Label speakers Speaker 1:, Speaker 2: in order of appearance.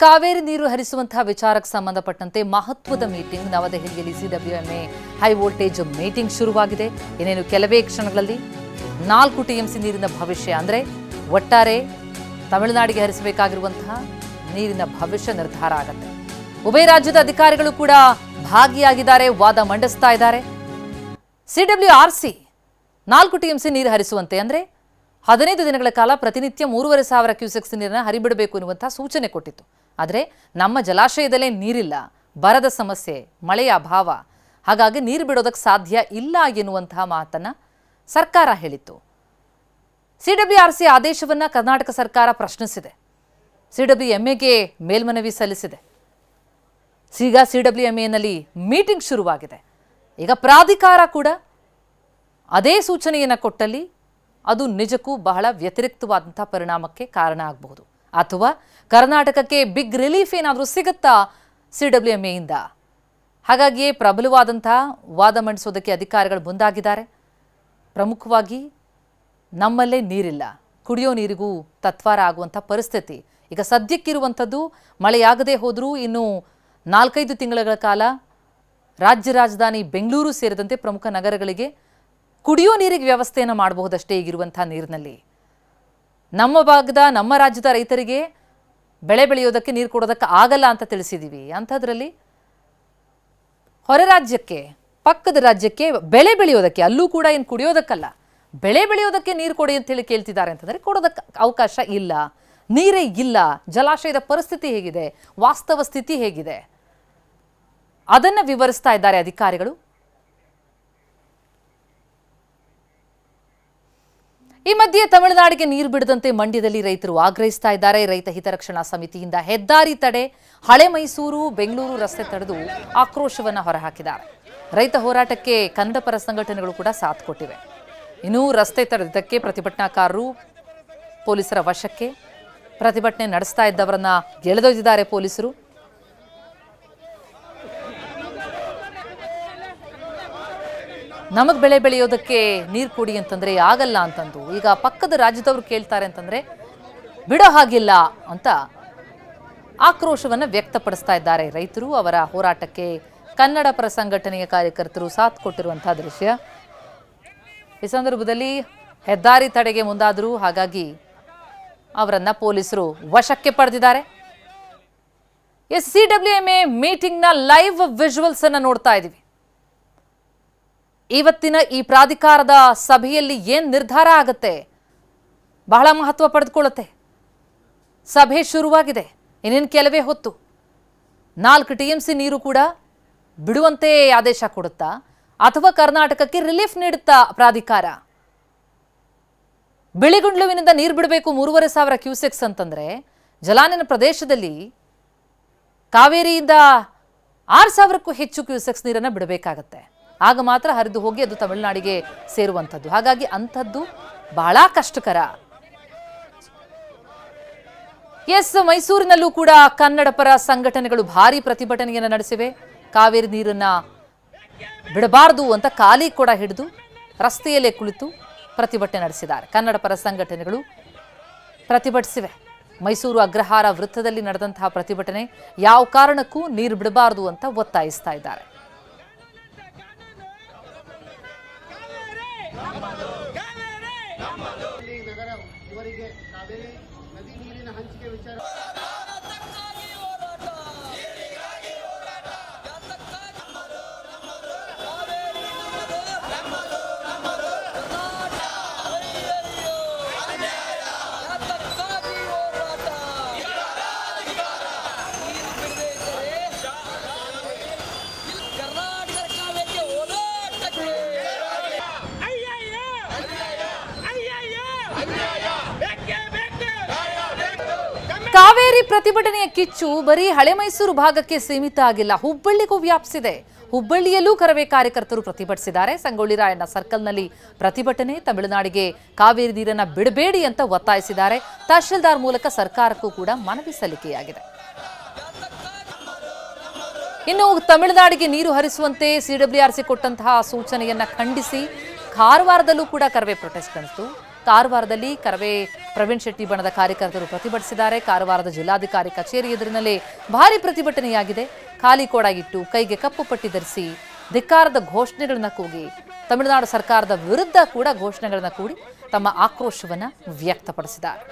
Speaker 1: ಕಾವೇರಿ ನೀರು ಹರಿಸುವಂತಹ ವಿಚಾರಕ್ಕೆ ಸಂಬಂಧಪಟ್ಟಂತೆ ಮಹತ್ವದ ಮೀಟಿಂಗ್ ನವದೆಹಲಿಯಲ್ಲಿ ಸಿಡಬ್ಲ್ಯೂಎಂಎ ಹೈ ವೋಲ್ಟೇಜ್ ಮೀಟಿಂಗ್ ಶುರುವಾಗಿದೆ. ಇನ್ನೇನು ಕೆಲವೇ ಕ್ಷಣಗಳಲ್ಲಿ 4 ಟಿಎಂಸಿ ನೀರಿನ ಭವಿಷ್ಯ ಅಂದರೆ ಒಟ್ಟಾರೆ ತಮಿಳುನಾಡಿಗೆ ಹರಿಸಬೇಕಾಗಿರುವಂತಹ ನೀರಿನ ಭವಿಷ್ಯ ನಿರ್ಧಾರ ಆಗುತ್ತೆ. ಉಭಯ ರಾಜ್ಯದ ಅಧಿಕಾರಿಗಳು ಕೂಡ ಭಾಗಿಯಾಗಿದ್ದಾರೆ, ವಾದ ಮಂಡಿಸ್ತಾ ಇದ್ದಾರೆ. ಸಿಡಬ್ಲ್ಯೂಆರ್ಸಿ 4 ಟಿಎಂಸಿ ನೀರು ಹರಿಸುವಂತೆ ಅಂದರೆ 15 ದಿನಗಳ ಕಾಲ ಪ್ರತಿನಿತ್ಯ 3,500 ಕ್ಯೂಸೆಕ್ಸ್ ನೀರನ್ನು ಹರಿಬಿಡಬೇಕು ಎನ್ನುವಂಥ ಸೂಚನೆ ಕೊಟ್ಟಿತ್ತು. ಆದರೆ ನಮ್ಮ ಜಲಾಶಯದಲ್ಲೇ ನೀರಿಲ್ಲ, ಬರದ ಸಮಸ್ಯೆ, ಮಳೆಯ ಅಭಾವ, ಹಾಗಾಗಿ ನೀರು ಬಿಡೋದಕ್ಕೆ ಸಾಧ್ಯ ಇಲ್ಲ ಎನ್ನುವಂತಹ ಮಾತನ್ನು ಸರ್ಕಾರ ಹೇಳಿತ್ತು. ಸಿಡಬ್ಲ್ಯೂಆರ್ಸಿ ಆದೇಶವನ್ನು ಕರ್ನಾಟಕ ಸರ್ಕಾರ ಪ್ರಶ್ನಿಸಿದೆ. ಸಿಡಬ್ಲ್ಯೂಎಂಎಗೆ ಮೇಲ್ಮನವಿ ಸಲ್ಲಿಸಿದೆ. ಈಗ ಸಿಡಬ್ಲ್ಯೂಎಂಎನಲ್ಲಿ ಮೀಟಿಂಗ್ ಶುರುವಾಗಿದೆ. ಈಗ ಪ್ರಾಧಿಕಾರ ಕೂಡ ಅದೇ ಸೂಚನೆಯನ್ನು ಕೊಟ್ಟಲ್ಲಿ ಅದು ನಿಜಕ್ಕೂ ಬಹಳ ವ್ಯತಿರಿಕ್ತವಾದಂಥ ಪರಿಣಾಮಕ್ಕೆ ಕಾರಣ ಆಗಬಹುದು. ಅಥವಾ ಕರ್ನಾಟಕಕ್ಕೆ ಬಿಗ್ ರಿಲೀಫ್ ಏನಾದರೂ ಸಿಗುತ್ತಾ ಸಿಡಬ್ಲ್ಯೂಎಂಎಯಿಂದ? ಹಾಗಾಗಿಯೇ ಪ್ರಬಲವಾದಂಥ ವಾದ ಮಂಡಿಸೋದಕ್ಕೆ ಅಧಿಕಾರಿಗಳು ಮುಂದಾಗಿದ್ದಾರೆ. ಪ್ರಮುಖವಾಗಿ ನಮ್ಮಲ್ಲೇ ನೀರಿಲ್ಲ, ಕುಡಿಯೋ ನೀರಿಗೂ ತತ್ವಾರ ಆಗುವಂಥ ಪರಿಸ್ಥಿತಿ ಈಗ ಸದ್ಯಕ್ಕಿರುವಂಥದ್ದು. ಮಳೆಯಾಗದೇ ಹೋದರೂ ಇನ್ನು 4-5 ತಿಂಗಳ ಕಾಲ ರಾಜ್ಯ ರಾಜಧಾನಿ ಬೆಂಗಳೂರು ಸೇರಿದಂತೆ ಪ್ರಮುಖ ನಗರಗಳಿಗೆ ಕುಡಿಯೋ ನೀರಿಗೆ ವ್ಯವಸ್ಥೆಯನ್ನು ಮಾಡಬಹುದಷ್ಟೇ ಈಗಿರುವಂಥ ನೀರಿನಲ್ಲಿ. ನಮ್ಮ ರಾಜ್ಯದ ರೈತರಿಗೆ ಬೆಳೆ ಬೆಳೆಯೋದಕ್ಕೆ ನೀರು ಕೊಡೋದಕ್ಕೆ ಆಗಲ್ಲ ಅಂತ ತಿಳಿಸಿದ್ದೀವಿ. ಅಂಥದ್ರಲ್ಲಿ ಹೊರ ರಾಜ್ಯಕ್ಕೆ, ಪಕ್ಕದ ರಾಜ್ಯಕ್ಕೆ ಬೆಳೆ ಬೆಳೆಯೋದಕ್ಕೆ, ಅಲ್ಲೂ ಕೂಡ ಏನು ಕುಡಿಯೋದಕ್ಕಲ್ಲ, ಬೆಳೆ ಬೆಳೆಯೋದಕ್ಕೆ ನೀರು ಕೊಡಿ ಅಂತೇಳಿ ಕೇಳ್ತಿದ್ದಾರೆ ಅಂತಂದರೆ ಕೊಡೋದಕ್ಕೆ ಅವಕಾಶ ಇಲ್ಲ, ನೀರೇ ಇಲ್ಲ. ಜಲಾಶಯದ ಪರಿಸ್ಥಿತಿ ಹೇಗಿದೆ, ವಾಸ್ತವ ಸ್ಥಿತಿ ಹೇಗಿದೆ, ಅದನ್ನು ವಿವರಿಸ್ತಾ ಇದ್ದಾರೆ ಅಧಿಕಾರಿಗಳು. ಈ ಮಧ್ಯೆ ತಮಿಳುನಾಡಿಗೆ ನೀರು ಬಿಡದಂತೆ ಮಂಡ್ಯದಲ್ಲಿ ರೈತರು ಆಗ್ರಹಿಸ್ತಾ ಇದ್ದಾರೆ. ರೈತ ಹಿತರಕ್ಷಣಾ ಸಮಿತಿಯಿಂದ ಹೆದ್ದಾರಿ ತಡೆ, ಹಳೆ ಮೈಸೂರು ಬೆಂಗಳೂರು ರಸ್ತೆ ತಡೆದು ಆಕ್ರೋಶವನ್ನು ಹೊರಹಾಕಿದ್ದಾರೆ. ರೈತ ಹೋರಾಟಕ್ಕೆ ಕನ್ನಡ ಪರ ಸಂಘಟನೆಗಳು ಕೂಡ ಸಾಥ್ ಕೊಟ್ಟಿವೆ. ಇನ್ನು ರಸ್ತೆ ತಡೆದಕ್ಕೆ ಪ್ರತಿಭಟನಾಕಾರರು ಪೊಲೀಸರ ವಶಕ್ಕೆ, ಪ್ರತಿಭಟನೆ ನಡೆಸ್ತಾ ಇದ್ದವರನ್ನ ಎಳೆದೊಯ್ದಿದ್ದಾರೆ ಪೊಲೀಸರು. ನಮಗೆ ಬೆಳೆ ಬೆಳೆಯೋದಕ್ಕೆ ನೀರು ಕೊಡಿ ಅಂತಂದರೆ ಆಗಲ್ಲ ಅಂತಂದು ಈಗ ಪಕ್ಕದ ರಾಜ್ಯದವರು ಕೇಳ್ತಾರೆ ಅಂತಂದರೆ ಬಿಡೋ ಹಾಗಿಲ್ಲ ಅಂತ ಆಕ್ರೋಶವನ್ನು ವ್ಯಕ್ತಪಡಿಸ್ತಾ ಇದ್ದಾರೆ ರೈತರು. ಅವರ ಹೋರಾಟಕ್ಕೆ ಕನ್ನಡ ಪರ ಸಂಘಟನೆಯ ಕಾರ್ಯಕರ್ತರು ಸಾಥ್ ಕೊಟ್ಟಿರುವಂಥ ದೃಶ್ಯ. ಈ ಸಂದರ್ಭದಲ್ಲಿ ಹೆದ್ದಾರಿ ತಡೆಗೆ ಮುಂದಾದರು, ಹಾಗಾಗಿ ಅವರನ್ನು ಪೊಲೀಸರು ವಶಕ್ಕೆ ಪಡೆದಿದ್ದಾರೆ. ಸಿಡಬ್ಲ್ಯೂಎಂಎ ಮೀಟಿಂಗ್ನ ಲೈವ್ ವಿಜುವಲ್ಸ್ ಅನ್ನು ನೋಡ್ತಾ ಇದ್ದೀವಿ. ಇವತ್ತಿನ ಈ ಪ್ರಾಧಿಕಾರದ ಸಭೆಯಲ್ಲಿ ಏನು ನಿರ್ಧಾರ ಆಗುತ್ತೆ ಬಹಳ ಮಹತ್ವ ಪಡೆದುಕೊಳ್ಳುತ್ತೆ. ಸಭೆ ಶುರುವಾಗಿದೆ, ಇನ್ನೇನು ಕೆಲವೇ ಹೊತ್ತು 4 ಟಿಎಂಸಿ ನೀರು ಕೂಡ ಬಿಡುವಂತೆ ಆದೇಶ ಕೊಡುತ್ತಾ ಅಥವಾ ಕರ್ನಾಟಕಕ್ಕೆ ರಿಲೀಫ್ ನೀಡುತ್ತಾ ಪ್ರಾಧಿಕಾರ? ಬಿಳಿಗುಂಡ್ಲುವಿನಿಂದ ನೀರು ಬಿಡಬೇಕು 3,500 ಕ್ಯೂಸೆಕ್ಸ್ ಅಂತಂದರೆ ಜಲಾನಯನ ಪ್ರದೇಶದಲ್ಲಿ ಕಾವೇರಿಯಿಂದ 6,000ಕ್ಕೂ ಹೆಚ್ಚು ಕ್ಯೂಸೆಕ್ಸ್ ನೀರನ್ನು ಬಿಡಬೇಕಾಗತ್ತೆ. ಆಗ ಮಾತ್ರ ಹರಿದು ಹೋಗಿ ಅದು ತಮಿಳುನಾಡಿಗೆ ಸೇರುವಂಥದ್ದು. ಹಾಗಾಗಿ ಅಂಥದ್ದು ಬಹಳ ಕಷ್ಟಕರ. ಮೈಸೂರಿನಲ್ಲೂ ಕೂಡ ಕನ್ನಡ ಪರ ಸಂಘಟನೆಗಳು ಭಾರಿ ಪ್ರತಿಭಟನೆಯನ್ನು ನಡೆಸಿವೆ. ಕಾವೇರಿ ನೀರನ್ನು ಬಿಡಬಾರದು ಅಂತ ಖಾಲಿ ಕೂಡ ಹಿಡಿದು ರಸ್ತೆಯಲ್ಲೇ ಕುಳಿತು ಪ್ರತಿಭಟನೆ ನಡೆಸಿದ್ದಾರೆ. ಕನ್ನಡ ಪರ ಸಂಘಟನೆಗಳು ಪ್ರತಿಭಟಿಸಿವೆ. ಮೈಸೂರು ಅಗ್ರಹಾರ ವೃತ್ತದಲ್ಲಿ ನಡೆದಂತಹ ಪ್ರತಿಭಟನೆ ಯಾವ ಕಾರಣಕ್ಕೂ ನೀರು ಬಿಡಬಾರದು ಅಂತ ಒತ್ತಾಯಿಸ್ತಾ ಇದ್ದಾರೆ. ಕಾವೇರಿ ಪ್ರತಿಭಟನೆಯ ಕಿಚ್ಚು ಬರೀ ಹಳೆ ಮೈಸೂರು ಭಾಗಕ್ಕೆ ಸೀಮಿತ ಆಗಿಲ್ಲ, ಹುಬ್ಬಳ್ಳಿಗೂ ವ್ಯಾಪಿಸಿದೆ. ಹುಬ್ಬಳ್ಳಿಯಲ್ಲೂ ಕರವೇ ಕಾರ್ಯಕರ್ತರು ಪ್ರತಿಭಟಿಸಿದ್ದಾರೆ. ಸಂಗೊಳ್ಳಿ ರಾಯಣ್ಣ ಸರ್ಕಲ್ನಲ್ಲಿ ಪ್ರತಿಭಟನೆ. ತಮಿಳುನಾಡಿಗೆ ಕಾವೇರಿ ನೀರನ್ನು ಬಿಡಬೇಡಿ ಅಂತ ಒತ್ತಾಯಿಸಿದ್ದಾರೆ. ತಹಶೀಲ್ದಾರ್ ಮೂಲಕ ಸರ್ಕಾರಕ್ಕೂ ಕೂಡ ಮನವಿ ಸಲ್ಲಿಕೆಯಾಗಿದೆ. ಇನ್ನು ತಮಿಳುನಾಡಿಗೆ ನೀರು ಹರಿಸುವಂತೆ ಸಿಡಬ್ಲ್ಯೂಆರ್ಸಿ ಕೊಟ್ಟಂತಹ ಸೂಚನೆಯನ್ನ ಖಂಡಿಸಿ ಕಾರವಾರದಲ್ಲೂ ಕೂಡ ಕರವೇ ಪ್ರೊಟೆಸ್ಟ್ ನಡೆಸಿತು. ಕಾರವಾರದಲ್ಲಿ ಕರವೇ ಪ್ರವೀಣ್ ಶೆಟ್ಟಿ ಬಣದ ಕಾರ್ಯಕರ್ತರು ಪ್ರತಿಭಟಿಸಿದ್ದಾರೆ. ಕಾರವಾರದ ಜಿಲ್ಲಾಧಿಕಾರಿ ಕಚೇರಿ ಎದುರಿನಲ್ಲೇ ಭಾರಿ ಪ್ರತಿಭಟನೆಯಾಗಿದೆ. ಖಾಲಿ ಕೊಡಗಿಟ್ಟು ಕೈಗೆ ಕಪ್ಪು ಪಟ್ಟಿ ಧರಿಸಿ ಧಿಕ್ಕಾರದ ಘೋಷಣೆಗಳನ್ನ ಕೂಗಿ ತಮಿಳುನಾಡು ಸರ್ಕಾರದ ವಿರುದ್ಧ ಕೂಡ ಘೋಷಣೆಗಳನ್ನ ಕೂಡಿ ತಮ್ಮ ಆಕ್ರೋಶವನ್ನ ವ್ಯಕ್ತಪಡಿಸಿದ್ದಾರೆ.